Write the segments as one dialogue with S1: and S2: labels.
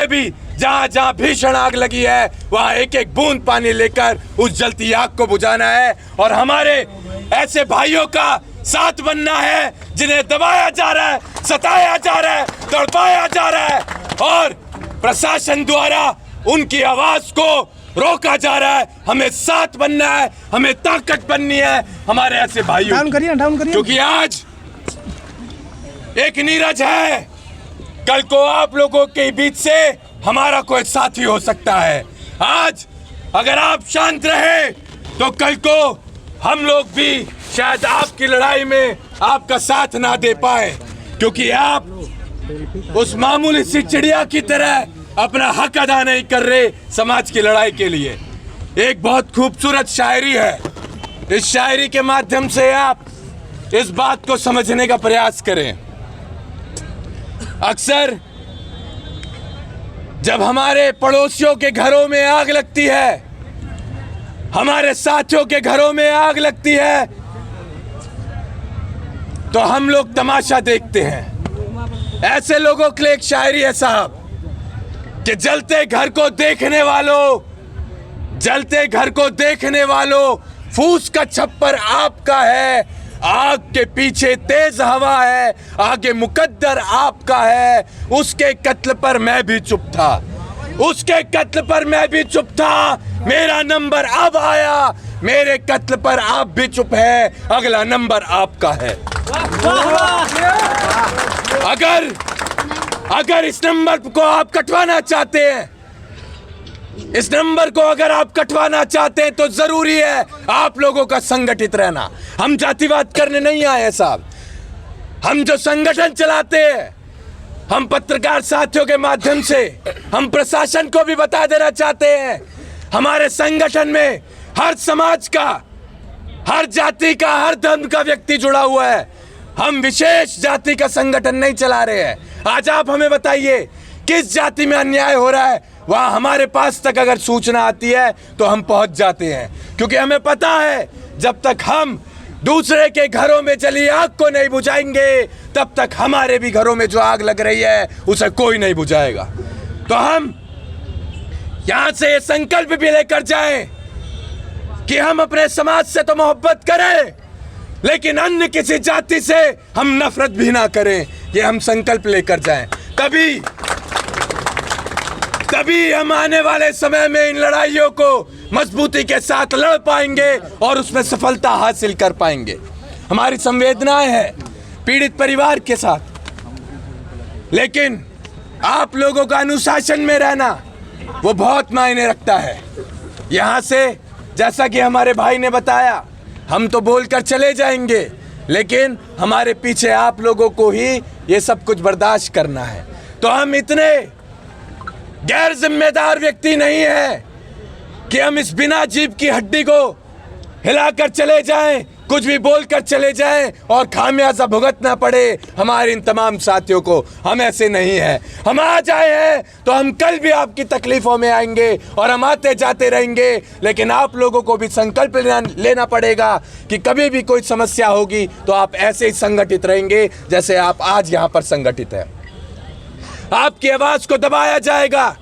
S1: भी जहाँ जहाँ भीषण आग लगी है वहाँ एक एक बूंद पानी लेकर उस जलती आग को बुझाना है और हमारे ऐसे भाइयों का साथ बनना है जिन्हें दबाया जा रहा है, सताया जा रहा है, तड़पाया जा रहा है और प्रशासन द्वारा उनकी आवाज को रोका जा रहा है। हमें साथ बनना है, हमें ताकत बननी है हमारे ऐसे भाइयों।
S2: डाउन करिए।
S1: क्योंकि आज एक नीरज है, कल को आप लोगों के बीच से हमारा कोई साथी हो सकता है। आज अगर आप शांत रहे तो कल को हम लोग भी शायद आपकी लड़ाई में आपका साथ ना दे पाए, क्योंकि आप उस मामूली सी चिड़िया की तरह अपना हक अदा नहीं कर रहे समाज की लड़ाई के लिए। एक बहुत खूबसूरत शायरी है, इस शायरी के माध्यम से आप इस बात को समझने का प्रयास करें। अक्सर जब हमारे पड़ोसियों के घरों में आग लगती है, हमारे साथियों के घरों में आग लगती है, तो हम लोग तमाशा देखते हैं। ऐसे लोगों के लिए एक शायरी है साहब कि जलते घर को देखने वालों फूस का छप्पर आपका है, आग के पीछे तेज हवा है, आगे मुकद्दर आपका है। उसके कत्ल पर मैं भी चुप था, मेरा नंबर अब आया, मेरे कत्ल पर आप भी चुप है, अगला नंबर आपका है। अगर इस नंबर को आप कटवाना चाहते हैं, तो जरूरी है आप लोगों का संगठित रहना। हम जातिवाद करने नहीं आए साहब, हम जो संगठन चलाते हैं, हम पत्रकार साथियों के माध्यम से हम प्रशासन को भी बता देना चाहते हैं, हमारे संगठन में हर समाज का, हर जाति का, हर धर्म का व्यक्ति जुड़ा हुआ है। हम विशेष जाति का संगठन नहीं चला रहे हैं। आज आप हमें बताइए किस जाति में अन्याय हो रहा है, वहां हमारे पास तक अगर सूचना आती है तो हम पहुंच जाते हैं, क्योंकि हमें पता है जब तक हम दूसरे के घरों में जली आग को नहीं बुझाएंगे तब तक हमारे भी घरों में जो आग लग रही है उसे कोई नहीं बुझाएगा। तो हम यहां से ये संकल्प भी लेकर जाएं कि हम अपने समाज से तो मोहब्बत करें, लेकिन अन्य किसी जाति से हम नफरत भी ना करें। ये हम संकल्प लेकर जाएं, तभी हम आने वाले समय में इन लड़ाइयों को मजबूती के साथ लड़ पाएंगे और उसमें सफलता हासिल कर पाएंगे। हमारी संवेदनाएं हैं पीड़ित परिवार के साथ, लेकिन आप लोगों का अनुशासन में रहना वो बहुत मायने रखता है। यहाँ से जैसा कि हमारे भाई ने बताया, हम तो बोलकर चले जाएंगे, लेकिन हमारे पीछे आप लोगों को ही ये सब कुछ बर्दाश्त करना है। तो हम इतने गैर जिम्मेदार व्यक्ति नहीं है कि हम इस बिना जीभ की हड्डी को हिलाकर चले जाएं, कुछ भी बोलकर चले जाएं और खामियाजा भुगतना पड़े हमारे इन तमाम साथियों को। हम ऐसे नहीं हैं। हम आज आए हैं तो हम कल भी आपकी तकलीफों में आएंगे और हम आते जाते रहेंगे, लेकिन आप लोगों को भी संकल्प लेना पड़ेगा कि कभी भी कोई समस्या होगी तो आप ऐसे ही संगठित रहेंगे जैसे आप आज यहाँ पर संगठित हैं। आपकी आवाज को दबाया जाएगा,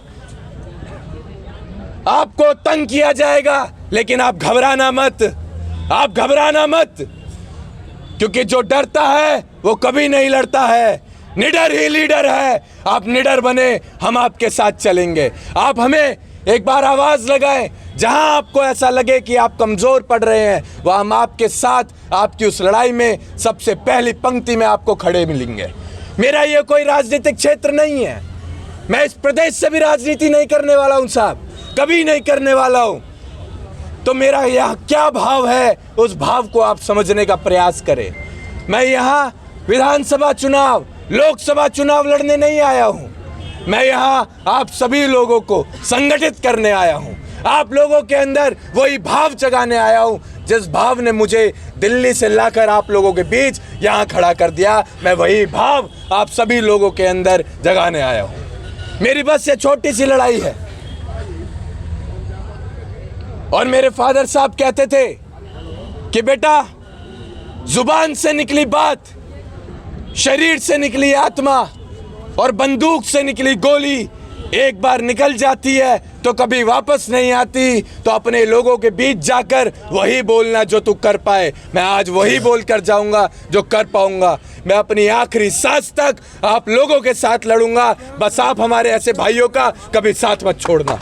S1: आपको तंग किया जाएगा, लेकिन आप घबराना मत, क्योंकि जो डरता है वो कभी नहीं लड़ता है। निडर ही लीडर है। आप निडर बने, हम आपके साथ चलेंगे। आप हमें एक बार आवाज लगाएं, जहां आपको ऐसा लगे कि आप कमजोर पड़ रहे हैं, वह हम आपके साथ आपकी उस लड़ाई में सबसे पहली पंक्ति में आपको खड़े मिलेंगे। मेरा ये कोई राजनीतिक क्षेत्र नहीं है, मैं इस प्रदेश से भी राजनीति नहीं करने वाला हूं साहब, कभी नहीं करने वाला हूं। तो मेरा यह क्या भाव है, उस भाव को आप समझने का प्रयास करें। मैं यहाँ विधानसभा चुनाव, लोकसभा चुनाव लड़ने नहीं आया हूँ, मैं यहाँ आप सभी लोगों को संगठित करने आया हूँ, आप लोगों के अंदर वही भाव जगाने आया हूँ जिस भाव ने मुझे दिल्ली से लाकर आप लोगों के बीच यहाँ खड़ा कर दिया। मैं वही भाव आप सभी लोगों के अंदर जगाने आया हूँ। मेरी बस ये छोटी सी लड़ाई है। और मेरे फादर साहब कहते थे कि बेटा, जुबान से निकली बात, शरीर से निकली आत्मा और बंदूक से निकली गोली एक बार निकल जाती है तो कभी वापस नहीं आती। तो अपने लोगों के बीच जाकर वही बोलना जो तू कर पाए। मैं आज वही बोल कर जाऊंगा जो कर पाऊंगा। मैं अपनी आखिरी सांस तक आप लोगों के साथ लड़ूंगा। बस आप हमारे ऐसे भाइयों का कभी साथ मत छोड़ना।